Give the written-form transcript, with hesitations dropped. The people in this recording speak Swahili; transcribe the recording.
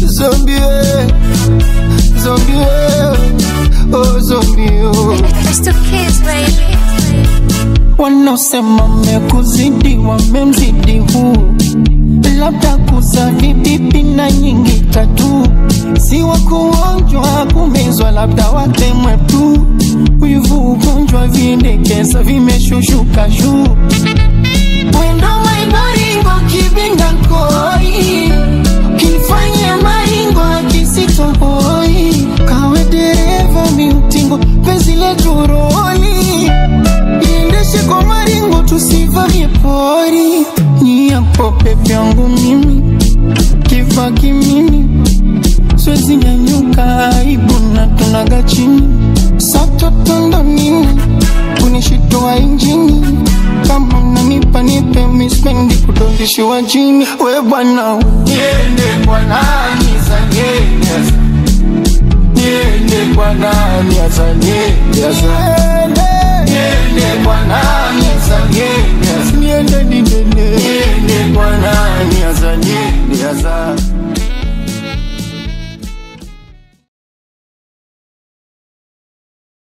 Zombie, zombie, oh zombie, oh. It's the kids, baby. Wanosema mekuzidi wamemzidi huu, labda kuzavi bibi na nyingi tatu, si wakuonjwa kumezwa labda watemwe tu, wivu ugonjwa vindekeza vimeshushuka juu. Wendo maibaringo kibinda koi, kifanya maringo kisitohoi, kawe dereva miutingo penzi letu roli, iendeshe kwa maringo tusivamie pori. Niyapo pepe yangu mimi, kifa kimini, swezi nyanyuka aibu na tunaga chini. Sato tondo nini, kunishitoa injini, kama unanipa nipe mispendi kudondishiwa jini. We bwana niende kwa nani zanyeza, niende kwa nani zanyeza, niende kwa nani zanyeza.